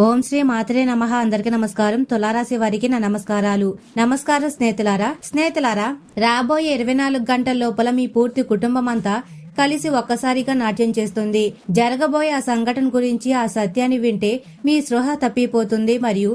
ఓం శ్రీ మాత్రే నమః. అందరికీ నమస్కారం. తులారాశి వారికి నా నమస్కారాలు. నమస్కారం స్నేహితులారా, రాబోయే 24 గంటల లోపల మీ పూర్తి కుటుంబం అంతా కలిసి ఒక్కసారిగా నాట్యం చేస్తుంది. జరగబోయే ఆ సంఘటన గురించి ఆ సత్యాన్ని వింటే మీ స్పృహ తప్పిపోతుంది. మరియు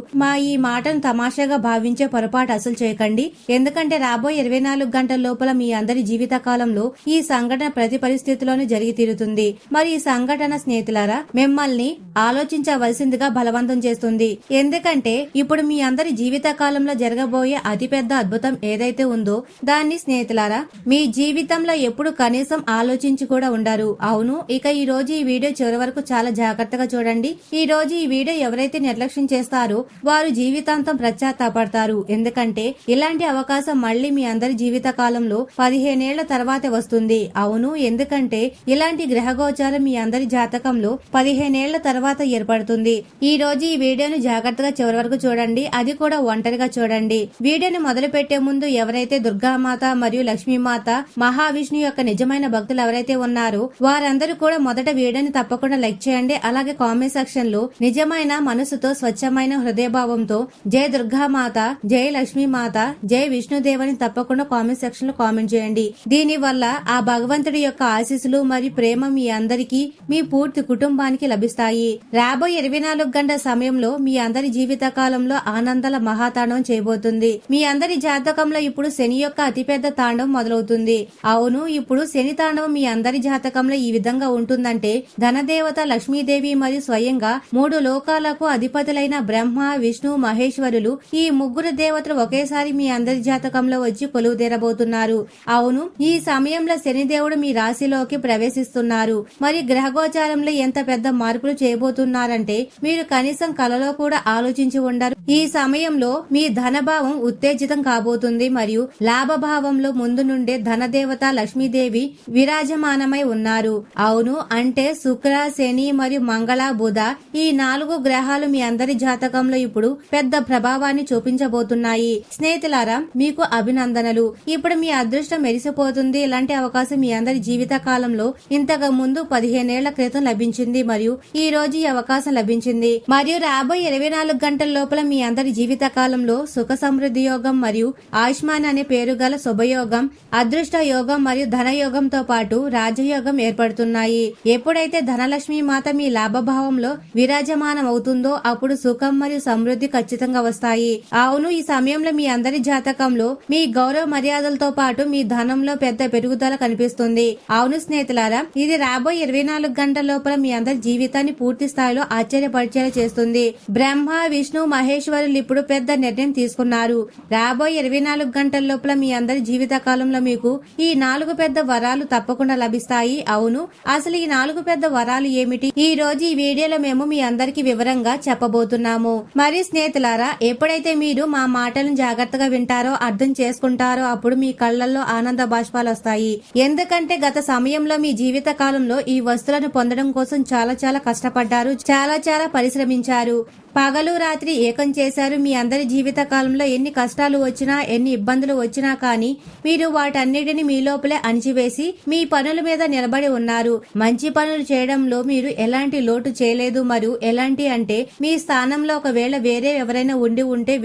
ఈ మాటను తమాషాగా భావించే పొరపాటు అసలు చేయకండి. ఎందుకంటే రాబోయే 24 గంటల లోపల మీ అందరి జీవిత కాలంలో ఈ సంఘటన ప్రతి పరిస్థితిలోనూ జరిగి తీరుతుంది. మరి ఈ సంఘటన స్నేహితులారా మిమ్మల్ని ఆలోచించవలసిందిగా బలవంతం చేస్తుంది. ఎందుకంటే ఇప్పుడు మీ అందరి జీవిత కాలంలో జరగబోయే అతిపెద్ద అద్భుతం ఏదైతే ఉందో దాన్ని స్నేహితులారా మీ జీవితంలో ఎప్పుడు కనీసం ఆలోచించి కూడా ఉండరు. అవును, ఇక ఈ రోజు ఈ వీడియో చివరి వరకు చాలా జాగ్రత్తగా చూడండి. ఈ రోజు ఈ వీడియో ఎవరైతే నిర్లక్ష్యం చేస్తారో వారు జీవితాంతం పశ్చాత్తాపడతారు. ఎందుకంటే ఇలాంటి అవకాశం మళ్లీ మీ అందరి జీవిత కాలంలో 15 ఏళ్ల తర్వాతే వస్తుంది. అవును, ఎందుకంటే ఇలాంటి గ్రహగోచారం మీ అందరి జాతకంలో 15 ఏళ్ల తర్వాత ఏర్పడుతుంది. ఈ రోజు ఈ వీడియోను జాగ్రత్తగా చివరి వరకు చూడండి, అది కూడా ఒంటరిగా చూడండి. వీడియోని మొదలు పెట్టే ముందు ఎవరైతే దుర్గామాత మరియు లక్ష్మీమాత మహావిష్ణు యొక్క నిజమైన భక్తులు ఎవరైతే ఉన్నారో వారందరూ కూడా మొదట వీడియోని తప్పకుండా లైక్ చేయండి. అలాగే కామెంట్ సెక్షన్ లో నిజమైన మనసుతో స్వచ్ఛమైన హృదయభావంతో జై దుర్గామాత, జై లక్ష్మీమాత, జై విష్ణుదేవని తప్పకుండా కామెంట్ సెక్షన్ లో కామెంట్ చేయండి. దీని వల్ల ఆ భగవంతుడి యొక్క ఆశీస్సులు మరియు ప్రేమ మీ అందరికీ మీ పూర్తి కుటుంబానికి లభిస్తాయి. రాబోయే 24 గంటల సమయంలో మీ అందరి జీవిత కాలంలో ఆనందాల మహాతాండవం చేయబోతుంది. మీ అందరి జాతకంలో ఇప్పుడు శని యొక్క అతిపెద్ద తాండవం మొదలవుతుంది. అవును, ఇప్పుడు శని తాండవం మీ అందరి జాతకంలో ఈ విధంగా ఉంటుందంటే ధనదేవత లక్ష్మీదేవి మరియు స్వయంగా 3 లోకాలకు అధిపతులైన బ్రహ్మ, విష్ణు, మహేశ్వరులు ఈ ముగ్గురు దేవతలు ఒకేసారి మీ అందరి జాతకంలో వచ్చి కొలువుదీరబోతున్నారు. అవును, ఈ సమయంలో శనిదేవుడు మీ రాశిలోకి ప్రవేశిస్తున్నారు. మరి గ్రహగోచారంలో ఎంత పెద్ద మార్పులు చేయబోతున్నారంటే మీరు కనీసం కలలో కూడా ఆలోచించి ఉండరు. ఈ సమయంలో మీ ధనభావం ఉత్తేజితం కాబోతుంది మరియు లాభభావంలో ముందు నుండే ధనదేవత లక్ష్మీదేవి విరాజమానమై ఉన్నారు. అవును, అంటే శుక్ర, శని మరియు మంగళ, బుధ ఈ 4 గ్రహాలు మీ అందరి జాతకంలో ఇప్పుడు పెద్ద ప్రభావాన్ని చూపించబోతున్నాయి. స్నేహితులారా, మీకు అభినందనలు. ఇప్పుడు మీ అదృష్టం మెరిసిపోతుంది. ఇలాంటి అవకాశం మీ అందరి జీవిత కాలంలో ఇంతకు ముందు 15 ఏళ్ల క్రితం లభించింది మరియు ఈ రోజు ఈ అవకాశం లభించింది. మరియు రాబోయే 24 గంటల లోపల మీ అందరి జీవిత కాలంలో సుఖ సమృద్ధి యోగం మరియు ఆయుష్మాన్ అనే పేరు గల శుభయోగం, అదృష్ట యోగం మరియు ధనయోగంతో పాటు రాజయోగం ఏర్పడుతున్నాయి. ఎప్పుడైతే ధనలక్ష్మి మాత మీ లాభభావంలో విరాజమానం అవుతుందో అప్పుడు సుఖం మరియు సమృద్ధి ఖచ్చితంగా వస్తాయి. అవును, ఈ సమయంలో మీ అందరి జాతకంలో మీ గౌరవ మర్యాదలతో పాటు మీ ధనంలో పెద్ద పెరుగుదల కనిపిస్తుంది. అవును స్నేహితులారా, ఇది రాబోయే 24 గంటల లోపల మీ అందరి జీవితాన్ని పూర్తి స్థాయిలో ఆశ్చర్యపరిచేలా చేస్తుంది. బ్రహ్మ, విష్ణు, మహేశ్వరులు ఇప్పుడు పెద్ద నిర్ణయం తీసుకున్నారు. రాబోయే 24 గంటల లోపల మీ అందరి జీవిత కాలంలో మీకు ఈ 4 పెద్ద వరాలు తప్పకుండా లభిస్తాయి. అవును, అసలు ఈ 4 పెద్ద వరాలు ఏమిటి? ఈ రోజు ఈ వీడియోలో మేము మీ అందరికి వివరంగా చెప్పబోతున్నాము. మరి స్నేహితులారా, ఎప్పుడైతే మీరు మా మాటలను జాగ్రత్తగా వింటారో, అర్థం చేసుకుంటారో అప్పుడు మీ కళ్లల్లో ఆనంద బాష్పాలు వస్తాయి. ఎందుకంటే గత సమయంలో మీ జీవిత కాలంలో ఈ వస్తువులను పొందడం కోసం చాలా కష్టపడ్డారు, చాలా పరిశ్రమించారు. పగలు రాత్రి ఏకం చేశారు. మీ అందరి జీవిత కాలంలో ఎన్ని కష్టాలు వచ్చినా, ఎన్ని ఇబ్బందులు వచ్చినా కానీ మీరు వాటన్నిటిని మీ లోపలే అణిచివేసి మీ పనుల మీద నిలబడి ఉన్నారు. మంచి పనులు చేయడంలో మీరు ఎలాంటి లోటు చేయలేదు. మరియు ఎలాంటి అంటే మీ స్థానంలో ఒకవేళ వేరే ఎవరైనా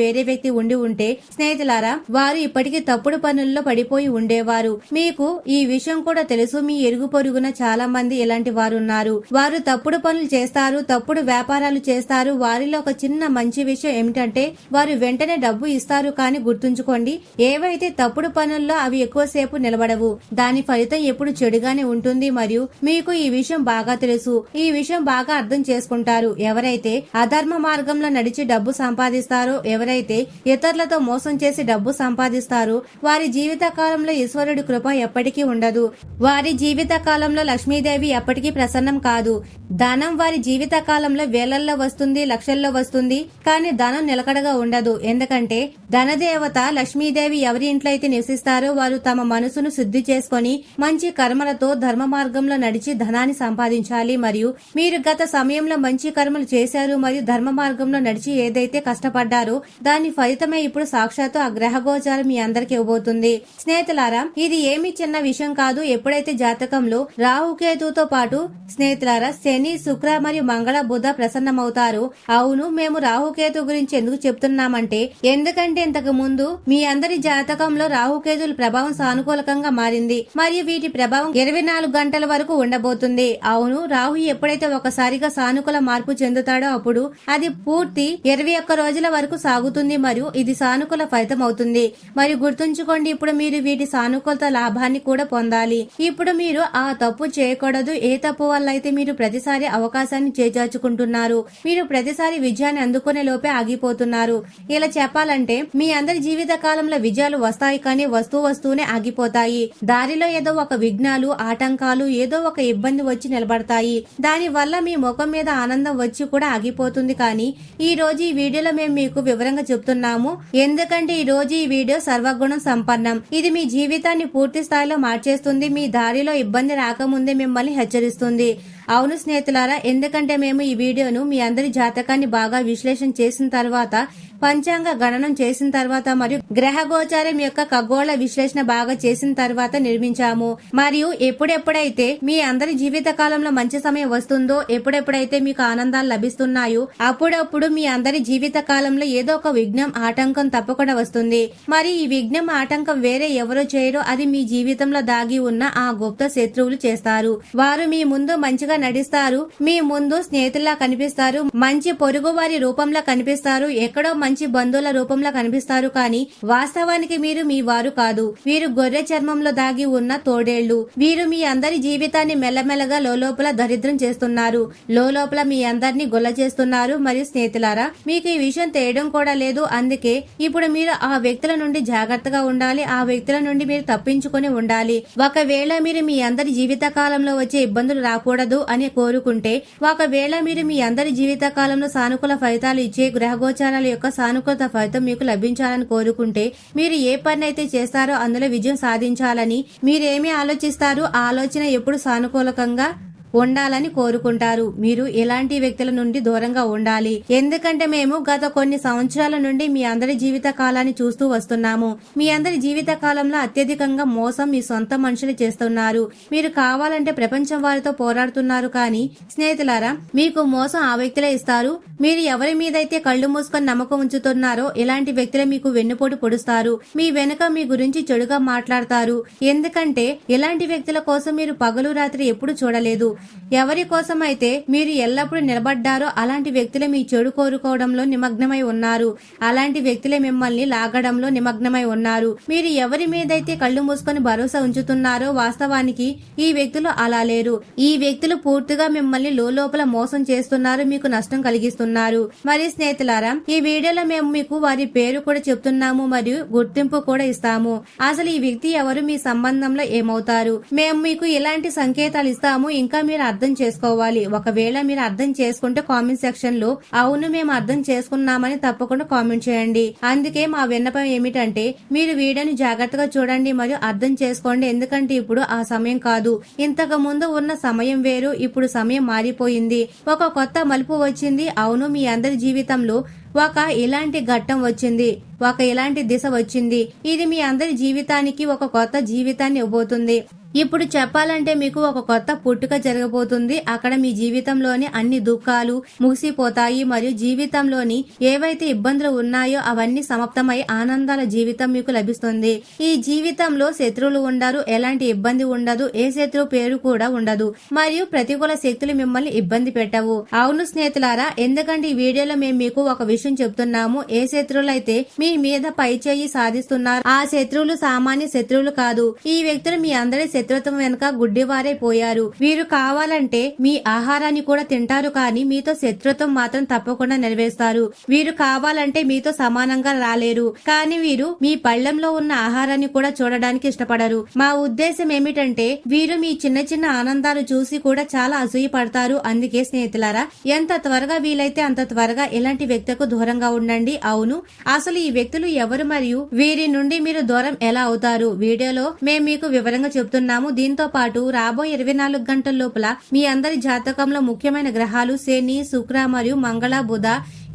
వేరే వ్యక్తి ఉండి ఉంటే స్నేహితులారా వారు ఇప్పటికీ తప్పుడు పనుల్లో పడిపోయి ఉండేవారు. మీకు ఈ విషయం కూడా తెలుసు. మీ ఇరుగు పొరుగున చాలా మంది ఇలాంటి వారు ఉన్నారు. వారు తప్పుడు పనులు చేస్తారు, తప్పుడు వ్యాపారాలు చేస్తారు. వారిలో ఒక చిన్న మంచి విషయం ఏమిటంటే వారు వెంటనే డబ్బు ఇస్తారు. కానీ గుర్తుంచుకోండి, ఏవైతే తప్పుడు పనుల్లో అవి ఎక్కువసేపు నిలబడవు. దాని ఫలితం ఎప్పుడు చెడుగానే ఉంటుంది. మరియు మీకు ఈ విషయం బాగా తెలుసు. ఈ విషయం బాగా అర్థం చేసుకుంటారు. ఎవరైతే అధర్మ మార్గంలో నడిచి డబ్బు సంపాదిస్తారో, ఎవరైతే ఇతరులతో మోసం చేసి డబ్బు సంపాదిస్తారో వారి జీవిత కాలంలో ఈశ్వరుడి కృప ఎప్పటికీ ఉండదు. వారి జీవిత కాలంలో లక్ష్మీదేవి ఎప్పటికీ ప్రసన్నం కాదు. ధనం వారి జీవిత కాలంలో వేలల్లో వస్తుంది, లక్షల్లో వస్తుంది. కానీ ధనం నిలకడగా ఉండదు. ఎందుకంటే ధనదేవత లక్ష్మీదేవి ఎవరి ఇంట్లో అయితే నివసిస్తారో వారు తమ మనసును శుద్ధి చేసుకుని మంచి కర్మలతో ధర్మ మార్గంలో నడిచి ధనాన్ని సంపాదించాలి. మరియు మీరు గత సమయంలో మంచి కర్మలు చేశారు మరియు ధర్మ మార్గంలో నడిచి ఏదైతే కష్టపడ్డారో దాని ఫలితమే ఇప్పుడు సాక్షాత్తు ఆ గ్రహగోచారం మీ అందరికి ఇవ్వబోతుంది. స్నేహితులారా, ఇది ఏమీ చిన్న విషయం కాదు. ఎప్పుడైతే జాతకంలో రాహుకేతుతో పాటు స్నేహితులారా శని, శుక్ర మరియు మంగళ, బుధ ప్రసన్నమవుతారు. అవును, అవును, మేము రాహుకేతు గురించి ఎందుకు చెప్తున్నామంటే ఎందుకంటే ఇంతకు ముందు మీ అందరి జాతకంలో రాహుకేతుల ప్రభావం సానుకూలకంగా మారింది మరియు వీటి ప్రభావం 24 గంటల వరకు ఉండబోతుంది. అవును, రాహు ఎప్పుడైతే ఒకసారిగా సానుకూల మార్పు చెందుతాడో అప్పుడు అది పూర్తి 21 రోజుల వరకు సాగుతుంది మరియు ఇది సానుకూల ఫలితం అవుతుంది. మరియు గుర్తుంచుకోండి, ఇప్పుడు మీరు వీటి సానుకూలత లాభాన్ని కూడా పొందాలి. ఇప్పుడు మీరు ఆ తప్పు చేయకూడదు. ఏ తప్పు వల్ల అయితే మీరు ప్రతిసారి అవకాశాన్ని చేజార్చుకుంటున్నారు, మీరు ప్రతిసారి విజయాన్ని అందుకునే లోపే ఆగిపోతున్నారు. ఇలా చెప్పాలంటే మీ అందరి జీవిత కాలంలో విజయాలు వస్తాయి, కానీ వస్తూనే ఆగిపోతాయి. దారిలో ఏదో ఒక విఘ్నాలు, ఆటంకాలు, ఏదో ఒక ఇబ్బంది వచ్చి నిలబడతాయి. దాని వల్ల మీ ముఖం మీద ఆనందం వచ్చి కూడా ఆగిపోతుంది. కానీ ఈ రోజు ఈ వీడియోలో మేము మీకు వివరంగా చెప్తున్నాము, ఎందుకంటే ఈ రోజు ఈ వీడియో సర్వగుణం సంపన్నం. ఇది మీ జీవితాన్ని పూర్తి స్థాయిలో మార్చేస్తుంది. మీ దారిలో ఇబ్బంది రాకముందే మిమ్మల్ని హెచ్చరిస్తుంది. అవును స్నేహితులారా, ఎందుకంటే మేము ఈ వీడియోను మీ అందరి జాతకాన్ని బాగా విశ్లేషణ చేసిన తర్వాత, పంచాంగ గణనం చేసిన తర్వాత మరియు గ్రహ గోచారం యొక్క ఖగోళ విశ్లేషణ బాగా చేసిన తర్వాత నిర్మించాము. మరియు ఎప్పుడెప్పుడైతే మీ అందరి జీవిత కాలంలో మంచి సమయం వస్తుందో, ఎప్పుడెప్పుడైతే మీకు ఆనందాలు లభిస్తున్నాయో అప్పుడప్పుడు మీ అందరి జీవిత కాలంలో ఏదో ఒక విఘ్నం, ఆటంకం తప్పకుండా వస్తుంది. మరి ఈ విఘ్నం, ఆటంకం వేరే ఎవరో చేయరో, అది మీ జీవితంలో దాగి ఉన్న ఆ గుప్త శత్రువులు చేస్తారు. వారు మీ ముందు మంచిగా నటిస్తారు, మీ ముందు స్నేహితుల్లా కనిపిస్తారు, మంచి పొరుగు వారి రూపంలో కనిపిస్తారు, ఎక్కడో మంచి బంధువుల రూపంలో కనిపిస్తారు. కానీ వాస్తవానికి మీరు మీ వారు కాదు. వీరు గొర్రె చర్మంలో దాగి ఉన్న తోడేళ్లు. వీరు మీ అందరి జీవితాన్ని మెల్లమెల్లగా లోపల దరిద్రం చేస్తున్నారు, లోపల మీ అందరినీ గొల్ల చేస్తున్నారు. మరియు స్నేహితులారా, మీకు ఈ విషయం తెలియడం కూడా లేదు. అందుకే ఇప్పుడు మీరు ఆ వ్యక్తుల నుండి జాగ్రత్తగా ఉండాలి, ఆ వ్యక్తుల నుండి మీరు తప్పించుకొని ఉండాలి. ఒకవేళ మీరు మీ అందరి జీవిత కాలంలో వచ్చే ఇబ్బందులు రాకూడదు అని కోరుకుంటే, ఒకవేళ మీరు మీ అందరి జీవిత కాలంలో సానుకూల ఫలితాలు ఇచ్చే గ్రహగోచారాల యొక్క సానుకూలత ఫలితం మీకు లభించాలని కోరుకుంటే, మీరు ఏ పని అయితే చేస్తారో అందులో విజయం సాధించాలని మీరేమి ఆలోచిస్తారు, ఆ ఆలోచన ఎప్పుడు సానుకూలకంగా ఉండాలని కోరుకుంటారు. మీరు ఎలాంటి వ్యక్తుల నుండి దూరంగా ఉండాలి, ఎందుకంటే మేము గత కొన్ని సంవత్సరాల నుండి మీ అందరి జీవిత కాలాన్ని చూస్తూ వస్తున్నాము. మీ అందరి జీవిత కాలంలో అత్యధికంగా మోసం మీ సొంత మనుషులు చేస్తున్నారు. మీరు కావాలంటే ప్రపంచం వారితో పోరాడుతున్నారు, కానీ స్నేహితులారా, మీకు మోసం ఆ వ్యక్తులే ఇస్తారు. మీరు ఎవరి మీదైతే కళ్ళు మూసుకొని నమ్మకం ఉంచుతున్నారో ఇలాంటి వ్యక్తులే మీకు వెన్నుపోటు పొడుస్తారు, మీ వెనుక మీ గురించి చెడుగా మాట్లాడతారు. ఎందుకంటే ఇలాంటి వ్యక్తుల కోసం మీరు పగలు రాత్రి ఎప్పుడు చూడలేదు. ఎవరి కోసమైతే మీరు ఎల్లప్పుడూ నిలబడ్డారో అలాంటి వ్యక్తులే మీ చెడు కోరుకోవడంలో నిమగ్నమై ఉన్నారు. అలాంటి వ్యక్తులే మిమ్మల్ని లాగడంలో నిమగ్నమై ఉన్నారు. మీరు ఎవరి మీదైతే కళ్ళు మూసుకొని భరోసా ఉంచుతున్నారో వాస్తవానికి ఈ వ్యక్తులు అలా లేరు. ఈ వ్యక్తులు పూర్తిగా మిమ్మల్ని లోపల మోసం చేస్తున్నారు, మీకు నష్టం కలిగిస్తున్నారు. మరి స్నేహితులారా, ఈ వీడియోలో మేము మీకు వారి పేరు కూడా చెప్తున్నాము మరియు గుర్తింపు కూడా ఇస్తాము. అసలు ఈ వ్యక్తి ఎవరు, మీ సంబంధంలో ఏమవుతారు, మేము మీకు ఇలాంటి సంకేతాలు ఇస్తాము. ఇంకా మీరు అర్థం చేసుకోవాలి. ఒకవేళ మీరు అర్థం చేసుకుంటే కామెంట్ సెక్షన్ లో అవును మేము అర్థం చేసుకున్నామని తప్పకుండా కామెంట్ చేయండి. అందుకే మా విన్నపం ఏమిటంటే మీరు వీడియోని జాగ్రత్తగా చూడండి మరియు అర్థం చేసుకోండి. ఎందుకంటే ఇప్పుడు ఆ సమయం కాదు, ఇంతకు ముందు ఉన్న సమయం వేరు, ఇప్పుడు సమయం మారిపోయింది. ఒక కొత్త మలుపు వచ్చింది. అవును, మీ అందరి జీవితంలో ఒక ఇలాంటి ఘట్టం వచ్చింది, ఒక ఇలాంటి దిశ వచ్చింది. ఇది మీ అందరి జీవితానికి ఒక కొత్త జీవితాన్ని ఇవ్వబోతుంది. ఇప్పుడు చెప్పాలంటే మీకు ఒక కొత్త పుట్టుక జరగబోతుంది. అక్కడ మీ జీవితంలోని అన్ని దుఃఖాలు ముగిసిపోతాయి మరియు జీవితంలోని ఏవైతే ఇబ్బందులు ఉన్నాయో అవన్నీ సమాప్తమై ఆనందాల జీవితం మీకు లభిస్తుంది. ఈ జీవితంలో శత్రువులు ఉండరు, ఎలాంటి ఇబ్బంది ఉండదు, ఏ శత్రువు పేరు కూడా ఉండదు మరియు ప్రతికూల శక్తులు మిమ్మల్ని ఇబ్బంది పెట్టవు. అవును స్నేహితులారా, ఎందుకంటే ఈ వీడియోలో మేము మీకు ఒక విషయం చెప్తున్నాము. ఏ శత్రువులు అయితే మీ మీద పై చేయి సాధిస్తున్నారు ఆ శత్రువులు సామాన్య శత్రువులు కాదు. ఈ వ్యక్తులు మీ అందరి శత్రుత్వం వెనుక గుడ్డివారైపోయారు. వీరు కావాలంటే మీ ఆహారాన్ని కూడా తింటారు, కానీ మీతో శత్రుత్వం మాత్రం తప్పకుండా నెరవేరుస్తారు. వీరు కావాలంటే మీతో సమానంగా రాలేరు, కానీ వీరు మీ పళ్ళెంలో ఉన్న ఆహారాన్ని కూడా చూడడానికి ఇష్టపడరు. మా ఉద్దేశం ఏమిటంటే వీరు మీ చిన్న చిన్న ఆనందాలు చూసి కూడా చాలా అసూయ పడతారు. అందుకే స్నేహితులారా, ఎంత త్వరగా వీలైతే అంత త్వరగా ఇలాంటి వ్యక్తులకు దూరంగా ఉండండి. అవును, అసలు ఈ వ్యక్తులు ఎవరు మరియు వీరి నుండి మీరు దూరం ఎలా అవుతారు వీడియోలో మేము మీకు వివరంగా చెప్తున్నాము. దీంతో పాటు రాబోయే 24 గంటల లోపల మీ అందరి జాతకంలో ముఖ్యమైన గ్రహాలు శని, శుక్ర మరియు మంగళ, బుధ,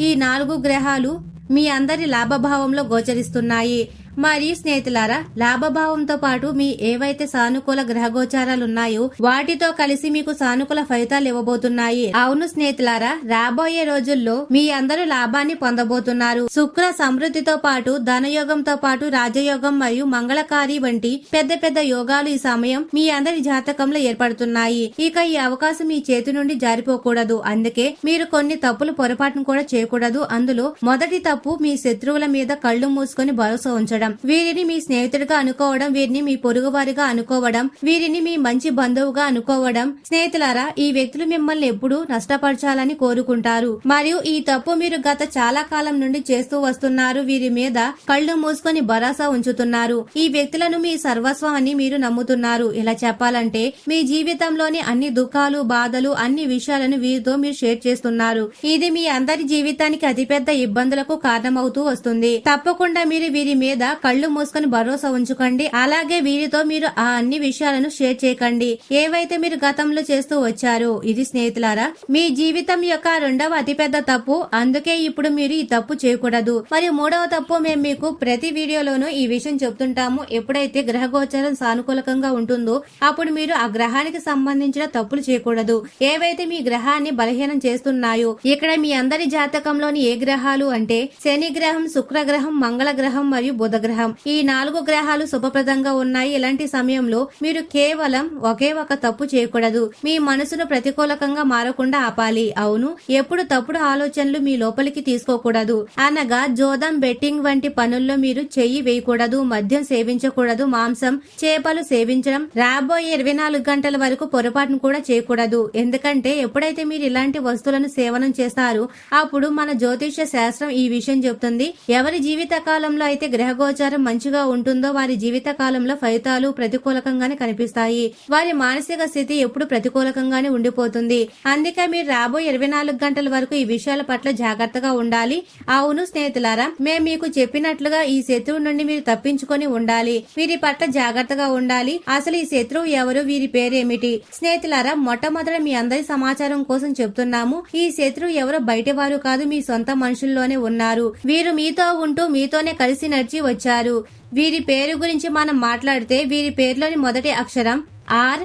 ఈ 4 గ్రహాలు మీ అందరి లాభభావంలో గోచరిస్తున్నాయి. మరియు స్నేహితులారా, లాభభావంతో పాటు మీ ఏవైతే సానుకూల గ్రహగోచారాలు ఉన్నాయో వాటితో కలిసి మీకు సానుకూల ఫలితాలు ఇవ్వబోతున్నాయి. అవును స్నేహితులారా, రాబోయే రోజుల్లో మీ అందరూ లాభాన్ని పొందబోతున్నారు. శుక్ర సమృద్ధితో పాటు ధనయోగంతో పాటు రాజయోగం మరియు మంగళకారి వంటి పెద్ద పెద్ద యోగాలు ఈ సమయం మీ అందరి జాతకంలో ఏర్పడుతున్నాయి. ఇక ఈ అవకాశం మీ చేతి నుండి జారిపోకూడదు. అందుకే మీరు కొన్ని తప్పులు పొరపాటును కూడా చేయకూడదు. అందులో మొదటి తప్పు మీ శత్రువుల మీద కళ్ళు మూసుకొని భరోసా ఉంచడం, వీరిని మీ స్నేహితుడిగా అనుకోవడం, వీరిని మీ పొరుగు వారిగా అనుకోవడం, వీరిని మీ మంచి బంధువుగా అనుకోవడం. స్నేహితులారా, ఈ వ్యక్తులు మిమ్మల్ని ఎప్పుడూ నష్టపరచాలని కోరుకుంటారు మరియు ఈ తప్పు మీరు గత చాలా కాలం నుండి చేస్తూ వస్తున్నారు. వీరి మీద కళ్ళు మూసుకొని భరోసా ఉంచుతున్నారు. ఈ వ్యక్తులను మీ సర్వస్వం అని మీరు నమ్ముతున్నారు. ఇలా చెప్పాలంటే మీ జీవితంలోని అన్ని దుఃఖాలు, బాధలు, అన్ని విషయాలను వీరితో మీరు షేర్ చేస్తున్నారు. ఇది మీ అందరి జీవితానికి అతిపెద్ద ఇబ్బందులకు కారణమవుతూ వస్తుంది. తప్పకుండా మీరు వీరి మీద కళ్ళు మూసుకొని భరోసా ఉంచుకోండి. అలాగే వీరితో మీరు ఆ అన్ని విషయాలను షేర్ చేయకండి ఏవైతే మీరు గతంలో చేస్తూ వచ్చారో. ఇది స్నేహితులారా మీ జీవితం యొక్క రెండవ అతిపెద్ద తప్పు. అందుకే ఇప్పుడు మీరు ఈ తప్పు చేయకూడదు. మరియు మూడవ తప్పు, మేము మీకు ప్రతి వీడియోలోనూ ఈ విషయం చెప్తుంటాము. ఎప్పుడైతే గ్రహ గోచారం సానుకూలంగా ఉంటుందో అప్పుడు మీరు ఆ గ్రహానికి సంబంధించిన తప్పులు చేయకూడదు ఏవైతే మీ గ్రహాన్ని బలహీనం చేస్తున్నాయో. ఇక్కడ మీ అందరి జాతకంలోని ఏ గ్రహాలు అంటే శని గ్రహం, శుక్ర గ్రహం, మంగళ గ్రహం మరియు బుధ గ్రహం. ఈ 4 గ్రహాలు శుభప్రదంగా ఉన్నాయి. ఇలాంటి సమయంలో మీరు కేవలం ఒకే ఒక తప్పు చేయకూడదు. మీ మనసును ప్రతికూలకంగా మారకుండా ఆపాలి. అవును, ఎప్పుడు తప్పుడు ఆలోచనలు మీ లోపలికి తీసుకోకూడదు. అనగా జోదం, బెట్టింగ్ వంటి పనుల్లో మీరు చెయ్యి వేయకూడదు. మద్యం సేవించకూడదు. మాంసం, చేపలు సేవించడం రాబోయే 24 గంటల వరకు పొరపాటును కూడా చేయకూడదు. ఎందుకంటే ఎప్పుడైతే మీరు ఇలాంటి వస్తువులను సేవనం చేస్తారో అప్పుడు మన జ్యోతిష్య శాస్త్రం ఈ విషయం చెప్తుంది. ఎవరి జీవిత కాలంలో అయితే గ్రహగోచారం మంచిగా ఉంటుందో వారి జీవిత కాలంలో ఫలితాలు ప్రతికూలకంగానే కనిపిస్తాయి. వారి మానసిక స్థితి ఎప్పుడు ప్రతికూలకంగానే ఉండిపోతుంది. అందుకే మీరు రాబోయే 24 గంటల వరకు ఈ విషయాల పట్ల జాగ్రత్తగా ఉండాలి. అవును స్నేహితులారా, మేము మీకు చెప్పినట్లుగా ఈ శత్రువు నుండి మీరు తప్పించుకొని ఉండాలి. వీరి పట్ల జాగ్రత్తగా ఉండాలి. అసలు ఈ శత్రువు ఎవరు, వీరి పేరేమిటి? స్నేహితులారా, మొట్టమొదట మీ అందరి సమాచారం కోసం చెప్తున్నాము. ఈ శత్రువు ఎవరో బయటి వారు కాదు, మీ సొంత మనుషుల్లోనే ఉన్నారు. వీరు మీతో ఉంటూ మీతోనే కలిసి నడిచి వచ్చారు. వీరి పేరు గురించి మనం మాట్లాడితే వీరి పేరులోని మొదటి అక్షరం ఆర్,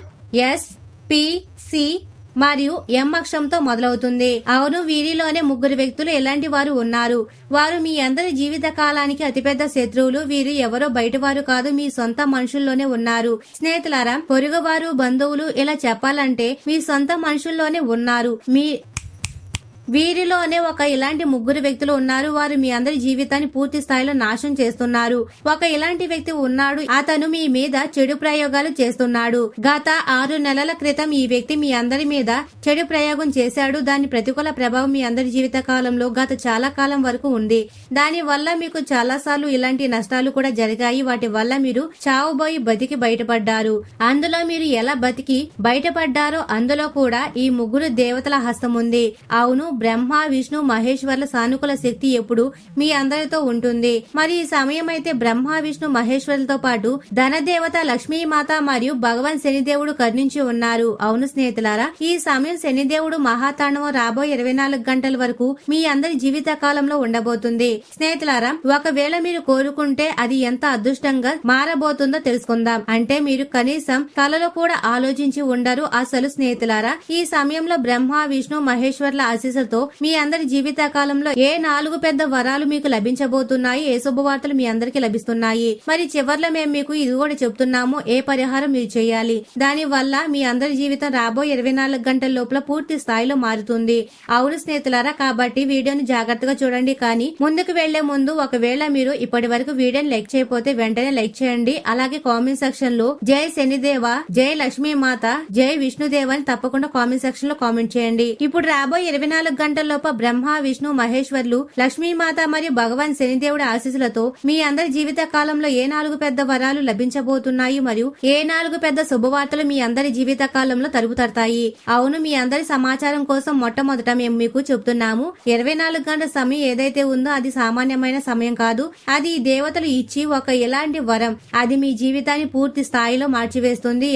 ఎస్, పి, సి మరియు ఎం అక్షరంతో మొదలవుతుంది. అవును, వీరిలోనే 3 వ్యక్తులు ఎలాంటి వారు ఉన్నారు. వారు మీ అందరి జీవిత కాలానికి అతిపెద్ద శత్రువులు. వీరు ఎవరో బయట వారు కాదు, మీ సొంత మనుషుల్లోనే ఉన్నారు. స్నేహితులారా, పొరుగువారు, బంధువులు ఇలా చెప్పాలంటే మీ సొంత మనుషుల్లోనే ఉన్నారు. వీరిలోనే ఇలాంటి 3 వ్యక్తులు ఉన్నారు. వారు మీ అందరి జీవితాన్ని పూర్తి స్థాయిలో నాశనం చేస్తున్నారు. ఇలాంటి వ్యక్తి ఉన్నాడు. అతను మీ మీద చెడు ప్రయోగాలు చేస్తున్నాడు. గత 6 నెలల క్రితం ఈ వ్యక్తి మీ అందరి మీద చెడు ప్రయోగం చేశాడు. దాని ప్రతికూల ప్రభావం మీ అందరి జీవిత కాలంలో గత చాలా కాలం వరకు ఉంది. దాని వల్ల మీకు చాలా సార్లు ఇలాంటి నష్టాలు కూడా జరిగాయి. వాటి వల్ల మీరు చావుబోయి బతికి బయటపడ్డారు. అందులో మీరు ఎలా బతికి బయటపడ్డారో అందులో కూడా ఈ 3 దేవతల హస్తం ఉంది. అవును, బ్రహ్మ, విష్ణు, మహేశ్వర్ల సానుకూల శక్తి ఎప్పుడు మీ అందరితో ఉంటుంది. మరి ఈ సమయం అయితే బ్రహ్మ, విష్ణు, మహేశ్వర్లతో పాటు ధనదేవత లక్ష్మీమాత మరియు భగవాన్ శనిదేవుడు కరుణించి ఉన్నారు. అవును స్నేహితులారా, ఈ సమయం శనిదేవుడు మహాతాండవం రాబోయే 24 గంటల వరకు మీ అందరి జీవిత కాలంలో ఉండబోతుంది. స్నేహితులారా, ఒకవేళ మీరు కోరుకుంటే అది ఎంత అదృష్టంగా మారబోతుందో తెలుసుకుందాం. అంటే మీరు కనీసం కలలో కూడా ఆలోచించి ఉండరు అసలు. స్నేహితులారా, ఈ సమయంలో బ్రహ్మ, విష్ణు, మహేశ్వర్ల ఆశీస్సులతో మీ అందరి జీవిత కాలంలో ఏ 4 పెద్ద వరాలు మీకు లభించబోతున్నాయి, ఏ శుభవార్తలు మీ అందరికి లభిస్తున్నాయి. మరి చివర్లో మేము మీకు ఇది కూడా చెప్తున్నాము, ఏ పరిహారం మీరు చేయాలి. దాని వల్ల మీ అందరి జీవితం రాబోయే 24 గంటల లోపల పూర్తి స్థాయిలో మారుతుంది. అవును స్నేహితులారా, కాబట్టి వీడియోని జాగ్రత్తగా చూడండి. కానీ ముందుకు వెళ్లే ముందు ఒకవేళ మీరు ఇప్పటి వరకు వీడియోని లైక్ చేయకపోతే వెంటనే లైక్ చేయండి. అలాగే కామెంట్ సెక్షన్ లో జై శనిదేవ, జై లక్ష్మీమాత, జై విష్ణుదేవ అని తప్పకుండా కామెంట్ సెక్షన్ లో కామెంట్ చేయండి. ఇప్పుడు రాబోయే 24 గంటల్లోపు బ్రహ్మ, విష్ణు, మహేశ్వర్లు, లక్ష్మీమాత మరియు భగవాన్ శనిదేవుడి ఆశీస్సులతో మీ అందరి జీవిత కాలంలో ఏ 4 పెద్ద వరాలు లభించబోతున్నాయి మరియు ఏ 4 పెద్ద శుభవార్తలు మీ అందరి జీవిత కాలంలో తరుపుతడతాయి. అవును, మీ అందరి సమాచారం కోసం మొట్టమొదట మేము మీకు చెప్తున్నాము. 24 గంటల సమయం ఏదైతే ఉందో అది సామాన్యమైన సమయం కాదు. అది ఈ దేవతలు ఇచ్చి ఎలాంటి వరం. అది మీ జీవితాన్ని పూర్తి స్థాయిలో మార్చివేస్తుంది.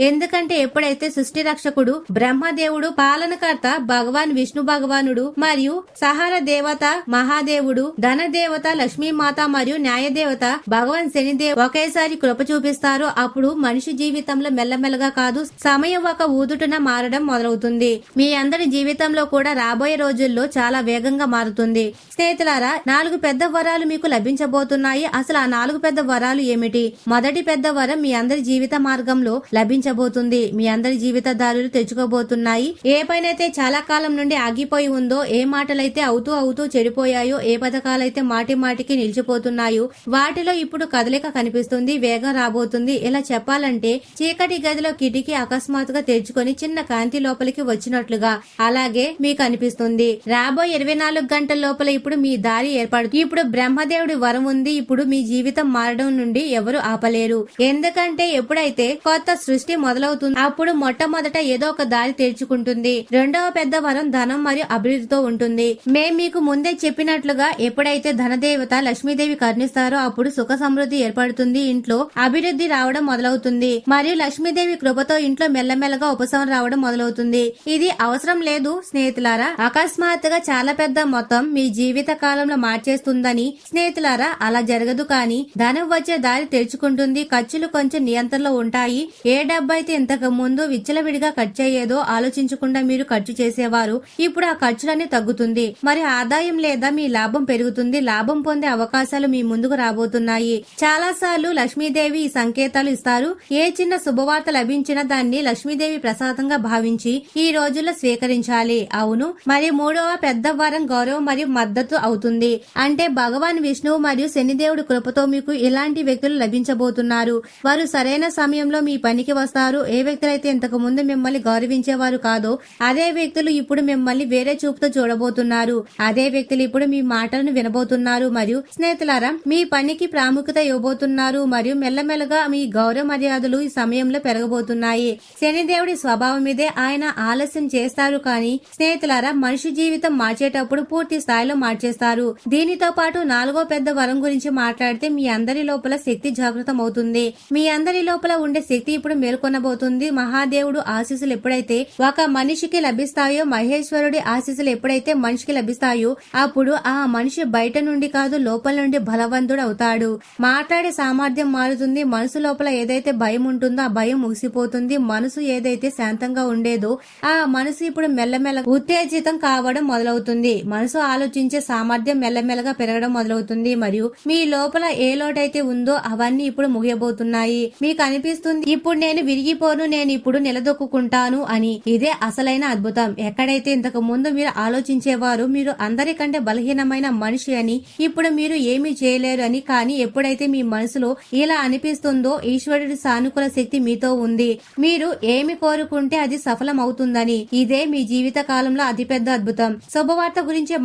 ఎందుకంటే ఎప్పుడైతే సృష్టి రక్షకుడు బ్రహ్మదేవుడు, పాలనకర్త భగవాన్ విష్ణు భగవానుడు మరియు సహార దేవత మహాదేవుడు, ధన దేవత లక్ష్మీమాత మరియు న్యాయదేవత భగవాన్ శనిదేవ్ ఒకేసారి కృప చూపిస్తారు. అప్పుడు మనిషి జీవితంలో మెల్లమెల్లగా కాదు, సమయం ఒక ఊదుటున మారడం మొదలవుతుంది. మీ అందరి జీవితంలో కూడా రాబోయే రోజుల్లో చాలా వేగంగా మారుతుంది. స్నేహితులారా, 4 పెద్ద వరాలు మీకు లభించబోతున్నాయి. అసలు ఆ 4 పెద్ద వరాలు ఏమిటి? మొదటి పెద్ద వరం మీ అందరి జీవిత మార్గంలో లభించబోతుంది. మీ అందరి జీవిత దారులు తెచ్చుకోబోతున్నాయి. ఏ పైనైతే చాలా కాలం నుండి ఆగిపోయి ఉందో, ఏ మాటలైతే అవుతూ చెడిపోయాయో, ఏ పథకాలైతే మాటి మాటికి నిలిచిపోతున్నాయో వాటిలో ఇప్పుడు కదలిక కనిపిస్తుంది, వేగం రాబోతుంది. ఇలా చెప్పాలంటే చీకటి గదిలో కిటికీ అకస్మాత్తుగా తెరుచుకొని చిన్న కాంతి లోపలికి వచ్చినట్లుగా అలాగే మీకు అనిపిస్తుంది. రాబోయే 24 గంటల లోపల ఇప్పుడు మీ దారి ఏర్పడుతుంది. ఇప్పుడు బ్రహ్మదేవుడి వరం ఉంది. ఇప్పుడు మీ జీవితం మారడం నుండి ఎవరు ఆపలేరు. ఎందుకంటే ఎప్పుడైతే కొత్త సృష్టి మొదలవుతుంది అప్పుడు మొట్టమొదట ఏదో ఒక దారి తెరుచుకుంటుంది. రెండవ పెద్ద వరం ధనం మరియు అభివృద్ధితో ఉంటుంది. మేం మీకు ముందే చెప్పినట్లుగా ఎప్పుడైతే ధనదేవత లక్ష్మీదేవి కరుణిస్తారో అప్పుడు సుఖ సమృద్ధి ఏర్పడుతుంది. ఇంట్లో అభివృద్ధి రావడం మొదలవుతుంది మరియు లక్ష్మీదేవి కృపతో ఇంట్లో మెల్లమెల్లగా ఉపశమనం రావడం మొదలవుతుంది. ఇది అవసరం లేదు స్నేహితులారా, అకస్మాత్తుగా చాలా పెద్ద మొత్తం మీ జీవిత కాలంలో మార్చేస్తుందని. స్నేహితులారా, అలా జరగదు. కానీ ధనం వచ్చే దారి తెరుచుకుంటుంది. ఖర్చులు కొంచెం నియంత్రణలో ఉంటాయి. ఏ డబ్బు అయితే ఇంతకు ముందు విచ్చలవిడిగా ఖర్చు అయ్యేదో ఆలోచించకుండా మీరు ఖర్చు చేసేవారు, ఇప్పుడు ఆ ఖర్చులన్నీ తగ్గుతుంది. మరి ఆదాయం లేదా మీ లాభం పెరుగుతుంది. లాభం పొందే అవకాశాలు మీ ముందుకు రాబోతున్నాయి. చాలా సార్లు లక్ష్మీదేవి ఈ సంకేతాలు ఇస్తారు. ఏ చిన్న శుభవార్త లభించినా దాన్ని లక్ష్మీదేవి ప్రసాదంగా భావించి ఈ రోజుల్లో స్వీకరించాలి. అవును, మరి మూడవ పెద్ద వరం గౌరవం మరియు మద్దతు అవుతుంది. అంటే భగవాన్ విష్ణువు మరియు శనిదేవుడి కృపతో మీకు ఇలాంటి వ్యక్తులు లభించబోతున్నారు. వారు సరైన సమయంలో మీ పనికి వస్తారు. ఏ వ్యక్తులైతే ఇంతకు ముందు మిమ్మల్ని గౌరవించేవారు కాదో అదే వ్యక్తులు ఇప్పుడు మిమ్మల్ని వేరే చూపుతో చూడబోతున్నారు. అదే వ్యక్తులు ఇప్పుడు మీ మాటలను వినబోతున్నారు మరియు స్నేహితులారా మీ పనికి ప్రాముఖ్యత ఇవ్వబోతున్నారు మరియు మెల్లమెల్లగా మీ గౌరవ మర్యాదలు ఈ సమయంలో పెరగబోతున్నాయి. శనిదేవుడి స్వభావం ఇదే. ఆయన ఆలస్యం చేస్తారు కానీ స్నేహితులారా మనిషి జీవితం మార్చేటప్పుడు పూర్తి స్థాయిలో మార్చేస్తారు. దీనితో పాటు 4వ పెద్ద వరం గురించి మాట్లాడితే మీ అందరి లోపల శక్తి జాగృతం అవుతుంది. మీ అందరి లోపల ఉండే శక్తి ఇప్పుడు మేల్కొనబోతుంది. మహాదేవుడు ఆశీస్సులు ఎప్పుడైతే ఒక మనిషికి లభిస్తాయో, మహేశ్వరుడి ఆశీస్సులు ఎప్పుడైతే మనిషికి లభిస్తాయో అప్పుడు ఆ మనిషి బయట నుండి కాదు లోపల నుండి బలవంతుడు అవుతాడు. మాట్లాడే సామర్థ్యం మారుతుంది. మనసు లోపల ఏదైతే భయం ఉంటుందో ఆ భయం ముగిసిపోతుంది. మనసు ఏదైతే శాంతంగా ఉండేదో ఆ మనసు ఇప్పుడు మెల్లమెల్ల ఉత్తేజితం కావడం మొదలవుతుంది. మనసు ఆలోచించే సామర్థ్యం మెల్లమెల్లగా పెరగడం మొదలవుతుంది మరియు మీ లోపల ఏ లోటైతే ఉందో అవన్నీ ఇప్పుడు ముగియబోతున్నాయి. మీకు అనిపిస్తుంది ఇప్పుడు నేను విరిగిపోను, నేను ఇప్పుడు నిలదొక్కుంటాను అని. ఇదే అసలైన అద్భుతం. ఎక్కడైతే ఇంతకు ముందు మీరు ఆలోచించేవారు మీరు అందరికంటే బలహీనమైన మనిషి అని, ఇప్పుడు మీరు ఏమీ చేయలేరు అని. కానీ ఎప్పుడైతే మీ మనసులో ఇలా అనిపిస్తుందో ఈశ్వరుడి సానుకూల శక్తి మీతో ఉంది. మీరు ఏమి కోరుకుంటే అది సఫలం అవుతుందని. ఇదే మీ జీవిత కాలంలో అతిపెద్ద అద్భుతం. శుభవార్త గురించి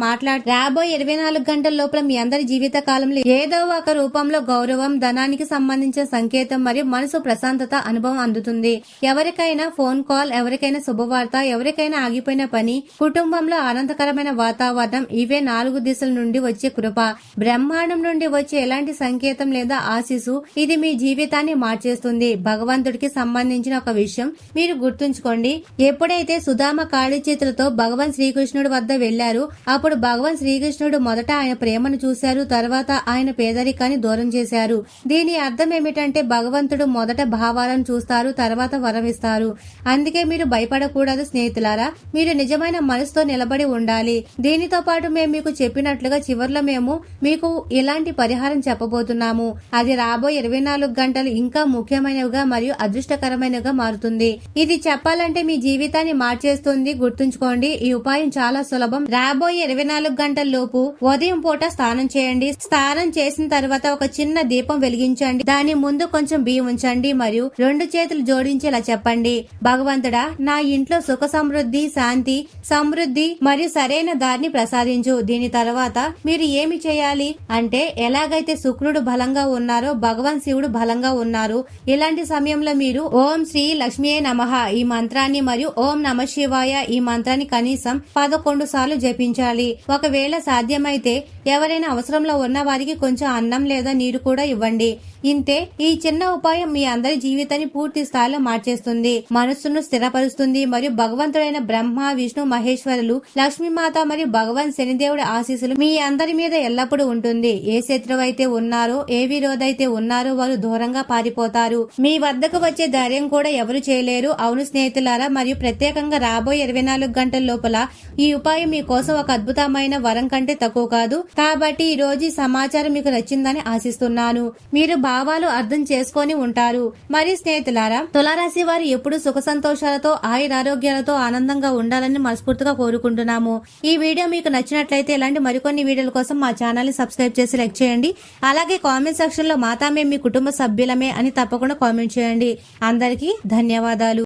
రాబోయే 24 గంటల లోపల మీ అందరి జీవిత కాలంలో ఏదో ఒక రూపంలో గౌరవం, ధనానికి సంబంధించిన సంకేతం మరియు మనసు ప్రశాంతత అనుభవం అందుతుంది. ఎవరికైనా ఫోన్ కాల్, ఎవరికైనా శుభవార్త, ఎవరికైనా ఆగిపోయిన పని, కుటుంబంలో ఆనందకరమైన వాతావరణం, ఇవే 4 దిశల నుండి వచ్చే కృప, బ్రహ్మాండం నుండి వచ్చే ఎలాంటి సంకేతం లేదా ఆశీసు ఇది మీ జీవితాన్ని మార్చేస్తుంది. భగవంతుడికి సంబంధించిన ఒక విషయం మీరు గుర్తుంచుకోండి. ఎప్పుడైతే సుధామ ఖాళీ చేతులతో భగవాన్ శ్రీకృష్ణుడి వద్ద వెళ్లారు అప్పుడు భగవాన్ శ్రీకృష్ణుడు మొదట ఆయన ప్రేమను చూశారు, తర్వాత ఆయన పేదరికాన్ని దూరం చేశారు. దీని అర్థం ఏమిటంటే భగవంతుడు మొదట భావాలను చూస్తారు, తర్వాత వరం ఇస్తారు. అందుకే మీరు భయపడకూడదు స్నేహితులారా, మీరు నిజమైన మనసుతో నిలబడి ఉండాలి. దీనితో పాటు మేము మీకు చెప్పినట్లుగా చివర్లో మేము మీకు ఇలాంటి పరిహారం చెప్పబోతున్నాము. అది రాబోయే 24 గంటలు ఇంకా ముఖ్యమైనవిగా మరియు అదృష్టకరమైనవిగా మారుతుంది. ఇది చెప్పాలంటే మీ జీవితాన్ని మార్చేస్తుంది. గుర్తుంచుకోండి, ఈ ఉపాయం చాలా సులభం. రాబోయే 24 గంటల లోపు ఉదయం పూట స్నానం చేయండి. స్నానం చేసిన తర్వాత ఒక చిన్న దీపం వెలిగించండి. దాని ముందు కొంచెం బియ్యం ఉంచండి మరియు 2 చేతులు జోడించి ఇలా చెప్పండి: భగవంతుడా, నా ఇంట్లో సుఖ సమృద్ధి, శాంతి, సమృద్ధి మరియు సరైన దారిని ప్రసాదించు. దీని తర్వాత మీరు ఏమి చేయాలి అంటే ఎలాగైతే శుక్రుడు బలంగా ఉన్నారో భగవాన్ శివుడు బలంగా ఉన్నారు. ఇలాంటి సమయంలో మీరు ఓం శ్రీ లక్ష్మీయే నమః ఈ మంత్రాన్ని మరియు ఓం నమ శివాయ ఈ మంత్రాన్ని కనీసం 11 సార్లు జపించాలి. ఒకవేళ సాధ్యమైతే ఎవరైనా అవసరంలో ఉన్న వారికి కొంచెం అన్నం లేదా నీరు కూడా ఇవ్వండి. ఇంతే. ఈ చిన్న ఉపాయం మీ అందరి జీవితాన్ని పూర్తి స్థాయిలో మార్చేస్తుంది, మనస్సును స్థిరపరుస్తుంది మరియు భగవంతుడైన బ్రహ్మ, విష్ణు మహేశ్వరులు, లక్ష్మీమాత మరియు భగవాన్ శనిదేవుడి ఆశీస్సులు మీ అందరి మీద ఎల్లప్పుడూ ఉంటుంది. ఏ శత్రువు అయితే ఉన్నారో, ఏ విరోధైతే ఉన్నారో వారు దూరంగా పారిపోతారు. మీ వద్దకు వచ్చే ధైర్యం కూడా ఎవరు చేయలేరు. అవును స్నేహితులారా, మరియు ప్రత్యేకంగా రాబోయే 24 గంటల లోపల ఈ ఉపాయం మీకోసం ఒక అద్భుతమైన వరం కంటే తక్కువ కాదు. కాబట్టి ఈ రోజు ఈ సమాచారం మీకు నచ్చిందని ఆశిస్తున్నాను. మీరు భావాలు అర్థం చేసుకొని ఉంటారు. మరి స్నేహితులారా, తులారాశి వారు ఎప్పుడు సుఖ సంతోషాలతో, ఆయురారోగ్యాలతో ఆనందంగా ఉండాలని మనస్ఫూర్తిగా కోరుకుంటున్నాము. ఈ వీడియో మీకు నచ్చినట్లయితే ఇలాంటి మరికొన్ని వీడియోల కోసం మా ఛానల్ ని సబ్స్క్రైబ్ చేసి లైక్ చేయండి. అలాగే కామెంట్ సెక్షన్ లో మాతా మేము మీ కుటుంబ సభ్యులమే అని తప్పకుండా కామెంట్ చేయండి. అందరికీ ధన్యవాదాలు.